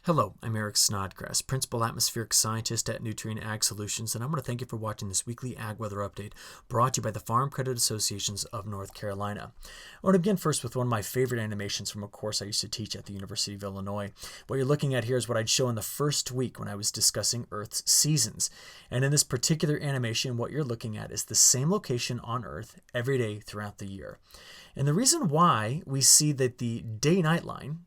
Hello, I'm Eric Snodgrass, Principal Atmospheric Scientist at Nutrient Ag Solutions, and I want to thank you for watching this weekly Ag Weather Update brought to you by the Farm Credit Associations of North Carolina. I want to begin first with one of my favorite animations from a course I used to teach at the University of Illinois. What you're looking at here is what I'd show in the first week when I was discussing Earth's seasons. And in this particular animation, what you're looking at is the same location on Earth every day throughout the year. And the reason why we see that the day-night line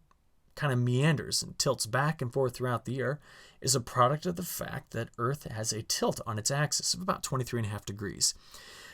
kind of meanders and tilts back and forth throughout the year is a product of the fact that Earth has a tilt on its axis of about 23.5 degrees.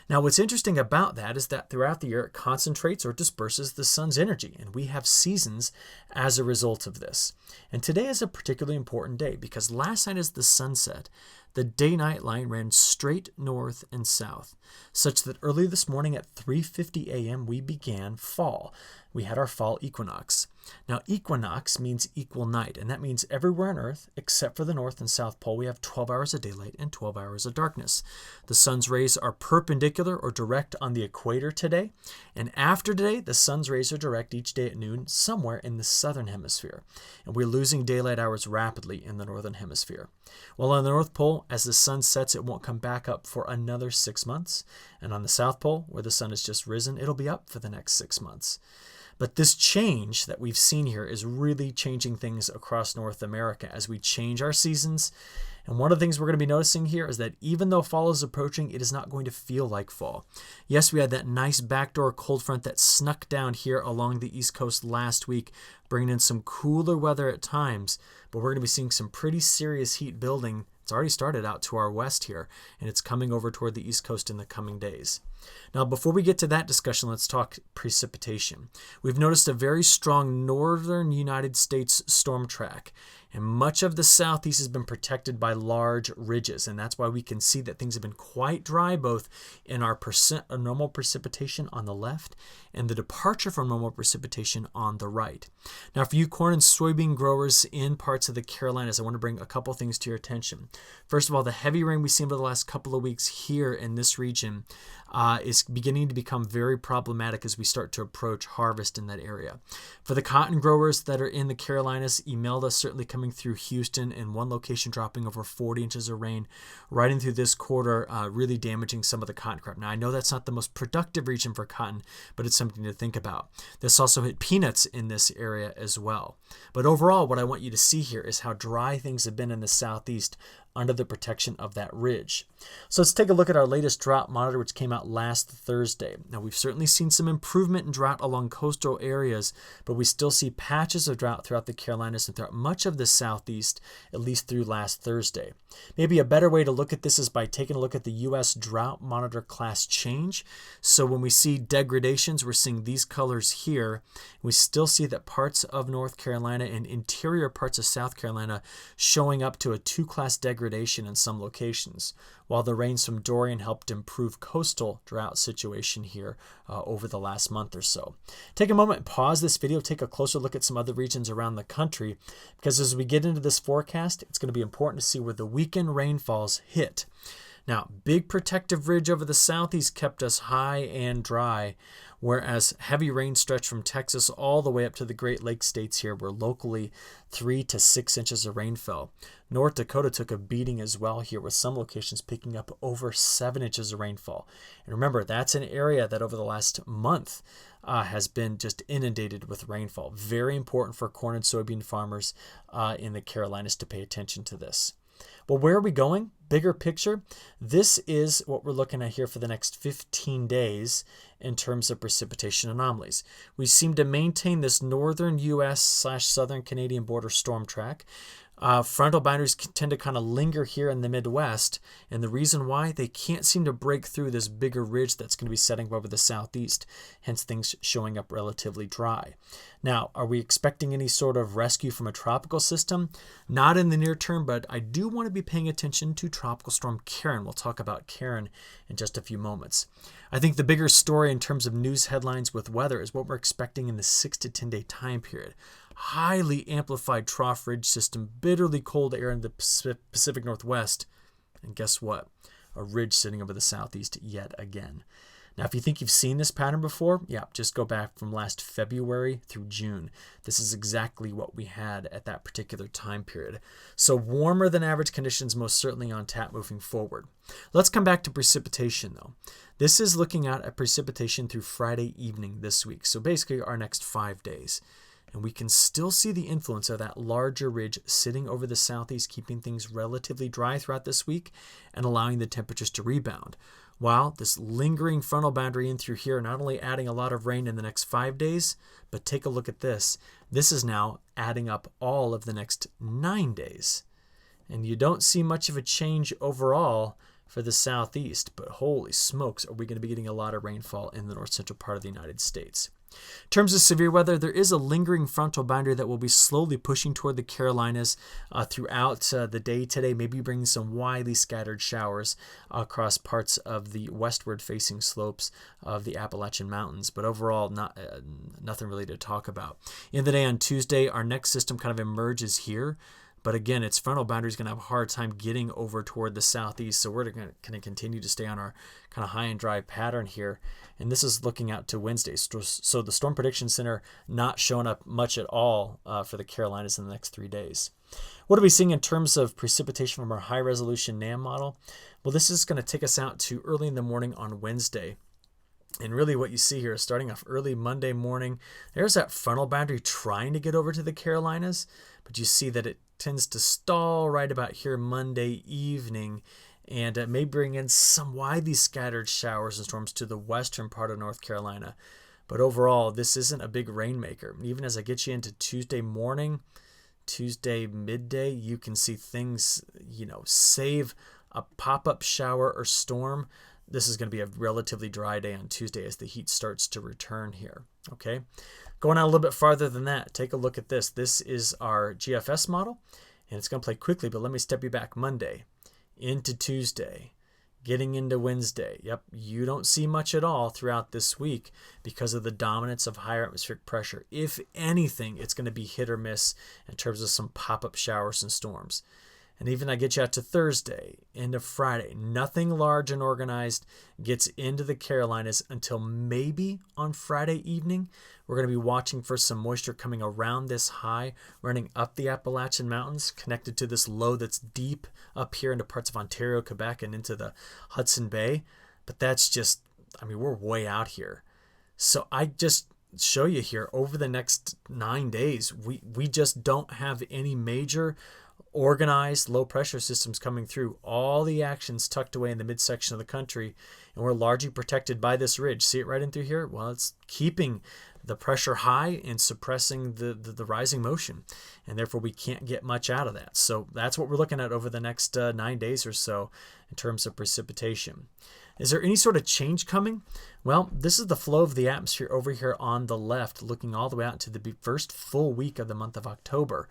Now, what's interesting about that is that throughout the year it concentrates or disperses the sun's energy, and we have seasons as a result of this. And today is a particularly important day because last night as the sun set, the day-night line ran straight north and south, such that early this morning at 3:50 a.m. we began fall. We had our fall equinox. Now, equinox means equal night, and that means everywhere on Earth, except for the North and South Pole, we have 12 hours of daylight and 12 hours of darkness. The sun's rays are perpendicular or direct on the equator today, and after today, the sun's rays are direct each day at noon somewhere in the southern hemisphere, and we're losing daylight hours rapidly in the northern hemisphere. While on the North Pole, as the sun sets, it won't come back up for another 6 months, and on the South Pole, where the sun has just risen, it'll be up for the next 6 months. But this change that we've seen here is really changing things across North America as we change our seasons. And one of the things we're going to be noticing here is that even though fall is approaching, it is not going to feel like fall. Yes, we had that nice backdoor cold front that snuck down here along the East Coast last week, bringing in some cooler weather at times, but we're going to be seeing some pretty serious heat building. It's already started out to our west here, and it's coming over toward the East Coast in the coming days. Now, before we get to that discussion, let's talk precipitation. We've noticed a very strong northern United States storm track, and much of the southeast has been protected by large ridges, and that's why we can see that things have been quite dry, both in our normal precipitation on the left and the departure from normal precipitation on the right. Now, for you corn and soybean growers in parts of the Carolinas, I want to bring a couple things to your attention. First of all, the heavy rain we've seen over the last couple of weeks here in this region is beginning to become very problematic as we start to approach harvest in that area. For the cotton growers that are in the Carolinas, Imelda certainly coming through Houston, and one location dropping over 40 inches of rain right in through this quarter, really damaging some of the cotton crop. Now, I know that's not the most productive region for cotton, but it's something to think about. This also hit peanuts in this area as well. But overall, what I want you to see here is how dry things have been in the southeast under the protection of that ridge. So let's take a look at our latest drought monitor, which came out last Thursday. Now, we've certainly seen some improvement in drought along coastal areas, but we still see patches of drought throughout the Carolinas and throughout much of the southeast, at least through last Thursday. Maybe a better way to look at this is by taking a look at the U.S. Drought Monitor class change. So when we see degradations, we're seeing these colors here. We still see that parts of North Carolina and interior parts of South Carolina showing up to a 2-class degradation in some locations, while the rains from Dorian helped improve coastal drought situation here over the last month or so. Take a moment and pause this video, take a closer look at some other regions around the country, because as we get into this forecast, it's going to be important to see where the weekend rainfalls hit. Now, big protective ridge over the southeast kept us high and dry, whereas heavy rain stretched from Texas all the way up to the Great Lakes states here, where locally 3 to 6 inches of rain fell. North Dakota took a beating as well here, with some locations picking up over 7 inches of rainfall. And remember, that's an area that over the last month has been just inundated with rainfall. Very important for corn and soybean farmers in the Carolinas to pay attention to this. Well, where are we going? Bigger picture, this is what we're looking at here for the next 15 days in terms of precipitation anomalies. We seem to maintain this northern U.S./southern Canadian border storm track. Frontal boundaries tend to kind of linger here in the Midwest, and the reason why, they can't seem to break through this bigger ridge that's going to be setting over the southeast, hence things showing up relatively dry. Now, are we expecting any sort of rescue from a tropical system? Not in the near term, but I do want to be paying attention to Tropical Storm Karen. We'll talk about Karen in just a few moments. I think the bigger story in terms of news headlines with weather is what we're expecting in the 6 to 10 day time period. Highly amplified trough ridge system, bitterly cold air in the Pacific Northwest, and guess what? A ridge sitting over the southeast yet again. Now, if you think you've seen this pattern before, yeah, just go back from last February through June. This is exactly what we had at that particular time period. So warmer than average conditions most certainly on tap moving forward. Let's come back to precipitation though. This is looking at precipitation through Friday evening this week. So basically our next 5 days. And we can still see the influence of that larger ridge sitting over the southeast, keeping things relatively dry throughout this week and allowing the temperatures to rebound. While this lingering frontal boundary in through here, not only adding a lot of rain in the next 5 days, but take a look at this. This is now adding up all of the next 9 days. And you don't see much of a change overall for the southeast, but holy smokes, are we going to be getting a lot of rainfall in the north central part of the United States. In terms of severe weather, there is a lingering frontal boundary that will be slowly pushing toward the Carolinas throughout the day today, maybe bringing some widely scattered showers across parts of the westward facing slopes of the Appalachian Mountains. But overall, nothing really to talk about. In the day on Tuesday, our next system kind of emerges here. But again, its frontal boundary is going to have a hard time getting over toward the southeast. So we're going to continue to stay on our kind of high and dry pattern here. And this is looking out to Wednesday. So the Storm Prediction Center not showing up much at all for the Carolinas in the next 3 days. What are we seeing in terms of precipitation from our high resolution NAM model? Well, this is going to take us out to early in the morning on Wednesday. And really what you see here is starting off early Monday morning. There's that frontal boundary trying to get over to the Carolinas, but you see that it tends to stall right about here Monday evening, and it may bring in some widely scattered showers and storms to the western part of North Carolina. But overall, this isn't a big rainmaker. Even as I get you into Tuesday morning, Tuesday midday, you can see things, save a pop-up shower or storm. This is going to be a relatively dry day on Tuesday as the heat starts to return here. Okay, going out a little bit farther than that, take a look at this. This is our GFS model, and it's going to play quickly, but let me step you back. Monday into Tuesday, getting into Wednesday. Yep, you don't see much at all throughout this week because of the dominance of higher atmospheric pressure. If anything, it's going to be hit or miss in terms of some pop-up showers and storms. And even I get you out to Thursday, into Friday. Nothing large and organized gets into the Carolinas until maybe on Friday evening. We're going to be watching for some moisture coming around this high, running up the Appalachian Mountains, connected to this low that's deep up here into parts of Ontario, Quebec, and into the Hudson Bay. But that's just, we're way out here. So I just show you here, over the next 9 days, we just don't have any major organized low pressure systems coming through. All the actions tucked away in the midsection of the country, and we're largely protected by this ridge. See it right in through here? Well, it's keeping the pressure high and suppressing the rising motion, and therefore we can't get much out of that. So that's what we're looking at over the next 9 days or so in terms of precipitation. Is there any sort of change coming? Well, this is the flow of the atmosphere over here on the left, looking all the way out to the first full week of the month of October.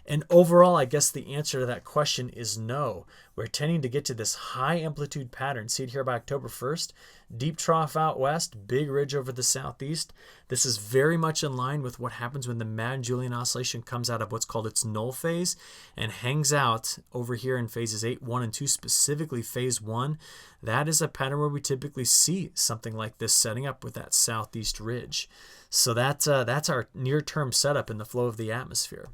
And overall, I guess the answer to that question is no. We're tending to get to this high amplitude pattern. See it here by October 1st. Deep trough out west, big ridge over the southeast. This is very much in line with what happens when the Madden-Julian oscillation comes out of what's called its null phase and hangs out over here in phases 8, 1, and 2, specifically phase 1. That is a pattern where we typically see something like this setting up with that southeast ridge. So that's our near-term setup in the flow of the atmosphere.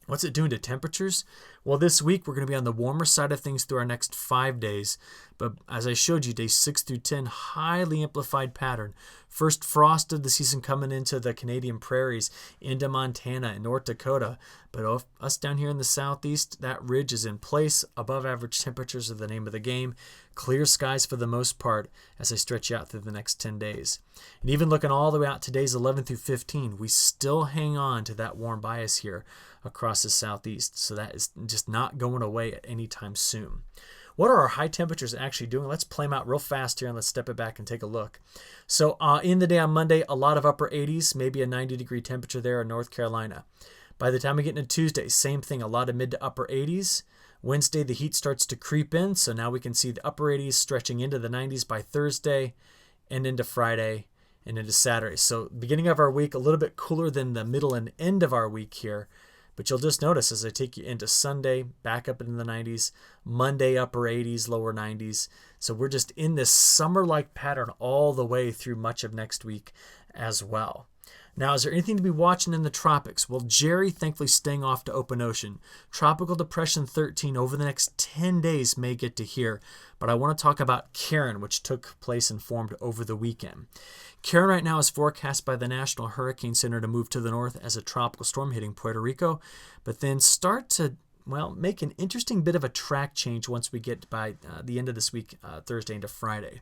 What's it doing to temperatures? Well, this week we're going to be on the warmer side of things through our next 5 days. But as I showed you, days 6 through 10, highly amplified pattern. First frost of the season coming into the Canadian prairies, into Montana and North Dakota. But us down here in the southeast, that ridge is in place. Above average temperatures are the name of the game. Clear skies for the most part as I stretch out through the next 10 days. And even looking all the way out to days 11 through 15, we still hang on to that warm bias here across the southeast. So that is just not going away at any time soon. What are our high temperatures actually doing? Let's play them out real fast here and let's step it back and take a look. So in the day on Monday, a lot of upper 80s, maybe a 90-degree temperature there in North Carolina. By the time we get into Tuesday, same thing, a lot of mid to upper 80s. Wednesday, the heat starts to creep in, so now we can see the upper 80s stretching into the 90s by Thursday and into Friday and into Saturday. So beginning of our week, a little bit cooler than the middle and end of our week here. But you'll just notice as I take you into Sunday, back up into the 90s, Monday upper 80s, lower 90s. So we're just in this summer-like pattern all the way through much of next week as well. Now, is there anything to be watching in the tropics? Well, Jerry thankfully staying off to open ocean. Tropical Depression 13 over the next 10 days may get to here, but I want to talk about Karen, which took place and formed over the weekend. Karen right now is forecast by the National Hurricane Center to move to the north as a tropical storm hitting Puerto Rico, but then start to make an interesting bit of a track change once we get by the end of this week, Thursday into Friday.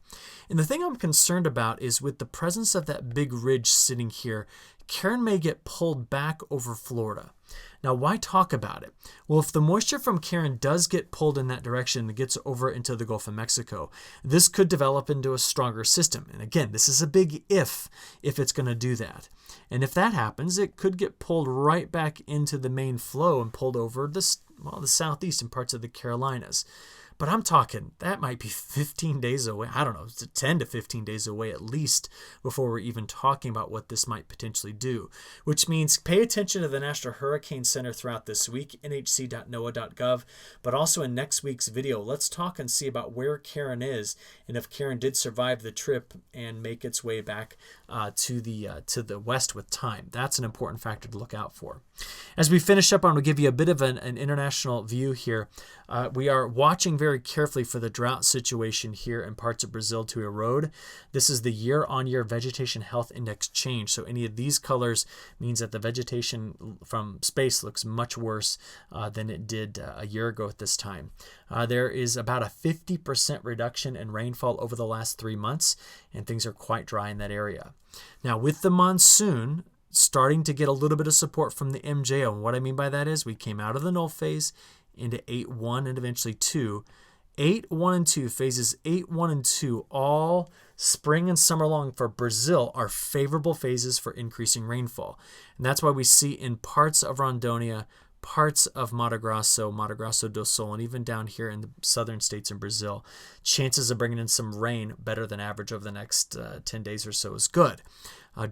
And the thing I'm concerned about is with the presence of that big ridge sitting here, Karen may get pulled back over Florida. Now, why talk about it? Well, if the moisture from Karen does get pulled in that direction and gets over into the Gulf of Mexico, this could develop into a stronger system. And again, this is a big if it's going to do that. And if that happens, it could get pulled right back into the main flow and pulled over the southeast and parts of the Carolinas. But I'm talking, that might be 15 days away. I don't know, 10 to 15 days away at least before we're even talking about what this might potentially do. Which means pay attention to the National Hurricane Center throughout this week, nhc.noaa.gov. But also in next week's video, let's talk and see about where Karen is and if Karen did survive the trip and make its way back to the west with time. That's an important factor to look out for. As we finish up, I'm going to give you a bit of an international view here. We are watching very carefully for the drought situation here in parts of Brazil to erode. This is the year-on-year vegetation health index change. So any of these colors means that the vegetation from space looks much worse than it did a year ago at this time. There is about a 50% reduction in rainfall over the last 3 months, and things are quite dry in that area. Now, with the monsoon starting to get a little bit of support from the MJO, and what I mean by that is we came out of the null phase into 8-1 and eventually 2. 8-1 and 2, phases 8-1 and 2, all spring and summer long for Brazil are favorable phases for increasing rainfall. And that's why we see in parts of Rondônia, parts of Mato Grosso do Sul, and even down here in the southern states in Brazil, chances of bringing in some rain better than average over the next 10 days or so is good.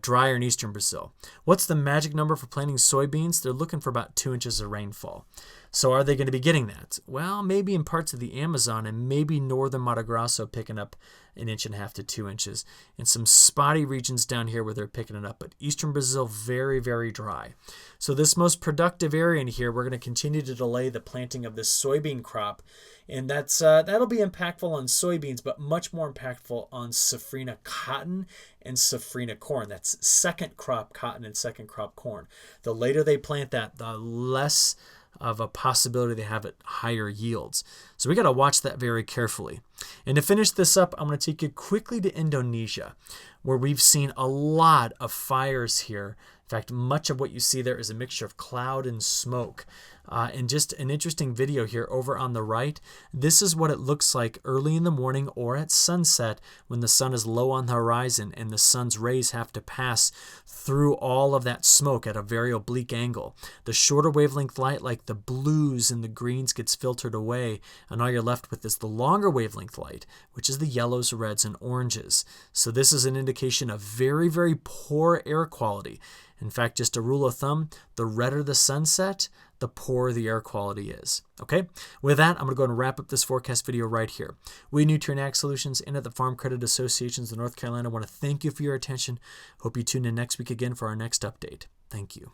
Drier in eastern Brazil. What's the magic number for planting soybeans? They're looking for about 2 inches of rainfall. So are they going to be getting that? Well, maybe in parts of the Amazon and maybe northern Mato Grosso picking up 1.5 inches to 2 inches. And some spotty regions down here where they're picking it up. But eastern Brazil, very, very dry. So this most productive area in here, we're going to continue to delay the planting of this soybean crop. And that'll be impactful on soybeans, but much more impactful on safrinha cotton and safrinha corn. That's second crop cotton and second crop corn. The later they plant that, the less of a possibility they have at higher yields. So we got to watch that very carefully. And to finish this up, I'm going to take you quickly to Indonesia, where we've seen a lot of fires here. In fact, much of what you see there is a mixture of cloud and smoke. And just an interesting video here over on the right. This is what it looks like early in the morning or at sunset when the sun is low on the horizon and the sun's rays have to pass through all of that smoke at a very oblique angle. The shorter wavelength light, like the blues and the greens, gets filtered away, and all you're left with is the longer wavelength light, which is the yellows, reds, and oranges. So this is an indication of very, very poor air quality. In fact, just a rule of thumb, the redder the sunset, the poorer the air quality is. Okay, with that, I'm going to go and wrap up this forecast video right here. We at Nutrien Ag Solutions and at the Farm Credit Associations of North Carolina want to thank you for your attention. Hope you tune in next week again for our next update. Thank you.